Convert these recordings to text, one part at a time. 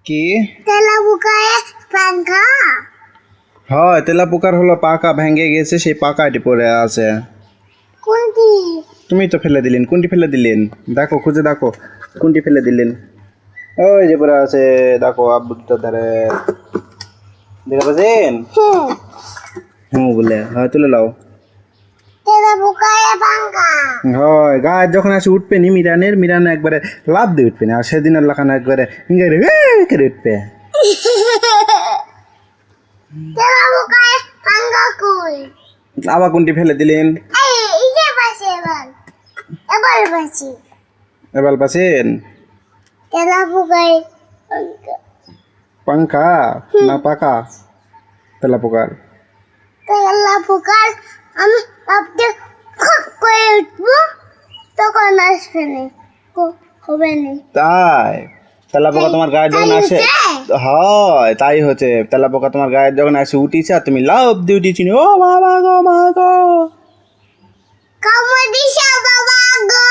কি? তেলাপোকায় পাঙ্খা। হয়, তেলাপোকার হলো পাকা ভেঙে গেছে, সেই পাকাটি পড়ে আছে। কোনটি? তুমি তো ফেলে দিলেন। কোনটি ফেলে দিলেন? দেখো, খুঁজে দেখো কোনটি ফেলে দিলেন। ওই যে পড়ে আছে, দেখো আব্বুটার ধারে। দেখতে পাচ্ছেন? হুম বলে হয়, তুলে লাও। তেলাপোকায় পাঙ্খা। হয়, গাছ যখন আসে উঠবে নি মিরানে একবারে লাভ দিয়ে উঠবে না, আর সেদিনের লাখানো একবারে ইংরেজি করে উঠবে। তেলাপোকায় পাঙ্খা কই? আবার কোনটি ফেলে দিলেন? এই যে পাশে এবার পাশে এবার পাচ্ছেন? তেলাপোকায় পাঙ্খা। পাঙ্খা না পাকা তেলাপোকার? তেলাপোকার আমি ভাবতে খপ করে উঠবো, তখন আসবে না, হবে না। তাই তেলাপোকা তোমার গায়ে যখন তাই আসে, হচ্ছে? হয় তাই হচ্ছে। তেলাপোকা তোমার গায়ে যখন আসে উঠিছে আর তুমি লাভ দিয়ে উঠেছি, ও বাবা গো মা গো। কামড় দিছে বাবা গো,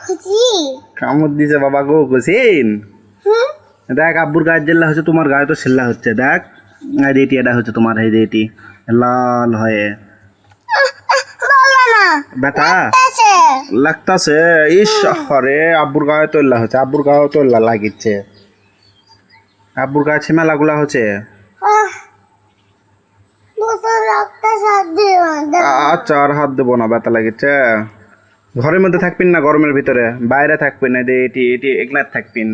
খুশি? কামড় দিছে বাবা গো কুসিন। দেখ আব্বুর গায়ের জেল্লা হচ্ছে, তোমার গায়ে তো সেল্লা হচ্ছে। দেখ রেটি এটা হচ্ছে তোমার, এই রেটি লাল হয়ে বলো না, বেটা আছে লাগতাছে। ইস হরে, আব্বুর গায়ে তো এল্লা হচ্ছে, আব্বুর গায়ে তো এল্লা লাগিচ্ছে, আব্বুর গায়ে ছিমেলাগুলা হচ্ছে। দুটো রক্ত সাথ দিও। আচ্ছা, আর হাত দেবো না, ব্যথা লাগিচ্ছে। ঘরের মধ্যে থাকবেন না, গরমের ভিতরে বাইরে থাকবেন না, এটি এটি এগলার থাকবেন।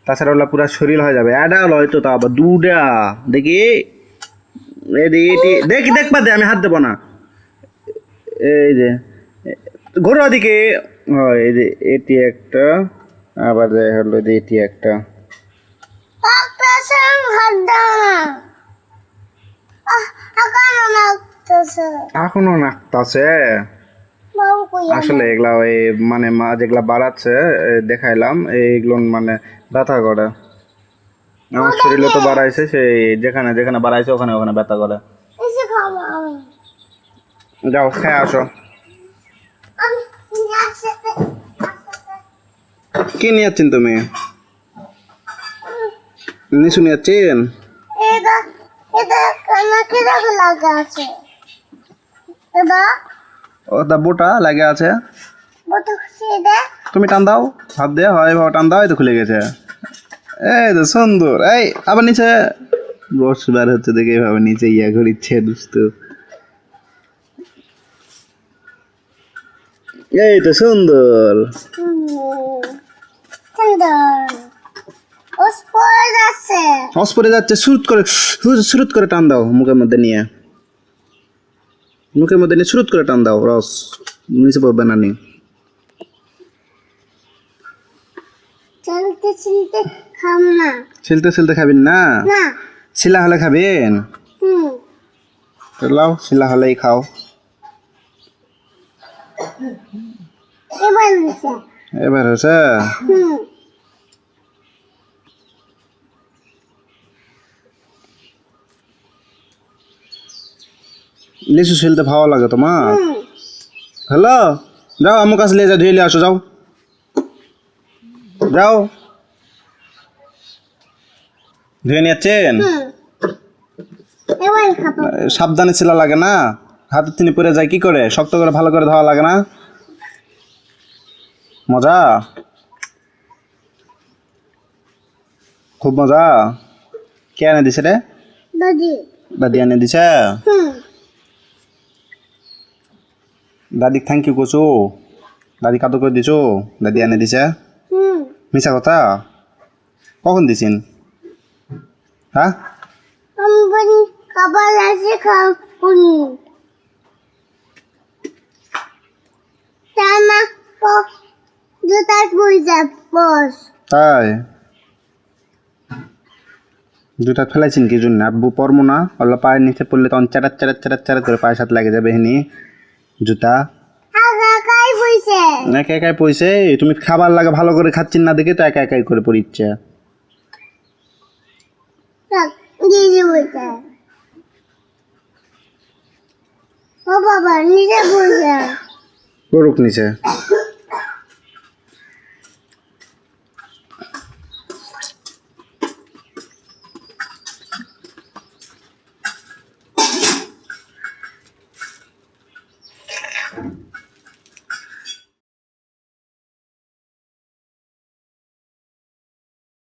তাছাড়া ওলা পুরা শরীর হয়ে যাবে। অ্যাডাল হয়তো তা আবার দুটা দেখি, এটি দেখি দেখবা দে, আমি হাত দেবো না। এই যে ঘোরা দিকে, হয় এই যে এটি একটা, আবার হলো যে এটি একটা। রক্ত সং হাত দাও না, এখনো লাগতেছে। এখনো নাকতাছে। বাবু কই আসলে এগুলা ওই মানে মা যেগুলা বাড়াচ্ছে দেখাইলাম, এইগুলো মানে ব্যথা করে। আমার শরীরে তো বাড়াইছে, সেই যেখানে যেখানে বাড়াইছে ওখানে ওখানে ব্যথা করে। এসে খাবো আমি। যাও খেয়ে আসো। আমি একসাথে কি নিয়ে যাচ্ছেন তুমি? নিশু নিয়ে যাচ্ছেন? এটা এটা নাকি লাগা আছে। এটা ওটা বোটা লাগে আছে। বতো খুশি এটা। তুমি টান দাও, হাত দিয়ে হয় বাবা, টান দাও, এই তো খুলে গেছে। এই তো সুন্দর। এই আবার নিচে রস বার হচ্ছে দেখে এইভাবে নিচে ইয়া করিচ্ছে দুষ্ট। এই তো সুন্দর। সুন্দর। ওস পড়ে যাচ্ছে। হস পরে যাচ্ছে, সুরুত করে টান দাও, মুখের মধ্যে নিয়ে, মুখের মধ্যে নিয়ে সুরুত করে টান দাও, রস নিচে পড়বে না নি। চলতে চলতে খাম না। ছিলতে ছিলতে খাবেন না? না। শিলা হলে খাবেন? তো লাও, শিলা হলেই খাও। এবার হয়েছে। এবার হয়েছে? লিচু ছিলতে ভালো লাগে তোমার? হ্যালো, যাও আমার কাছে নিয়ে যাও, ধুয়ে নিয়ে আসো, যাও যাও। ধুয়ে নিয়ে যাচ্ছেন? এবার খাবো। সাবধানে ছিলা লাগে না, হাতের তিনি পড়ে যায় কি করে, শক্ত করে ভালো করে ধোয়া লাগে না? মজা, খুব মজা। কে এনে দিছে রে? দাদি। দাদি এনে দিছে? দাদি থ্যাংক ইউ করছো? দাদি কাদো করে দিছো? দাদি এনে দিছে? মিছা কথা, কখন দিছেন? হ্যাঁ, আমি খাবার আছে খাবনি। তার মা জুতার পয়সা বস। তাই দুটা ফেলাইছেন কি জন্য? আব্বু পরমো না, ওগুলো পায়ের নিচে পড়লে তখন চাটার চাটার চাটার চাটার করে পায়ের সাথে লাগে যাবে হিনি জুতা। কাই পয়সা। একা একাই পয়সে, তুমি খাবার লাগে ভালো করে খাচ্ছেন না দেখে তো একা একাই করে পড়িচ্ছে। নিজে পয়সা। ও বাবা নিজে পয়সা। করুক নিচে। না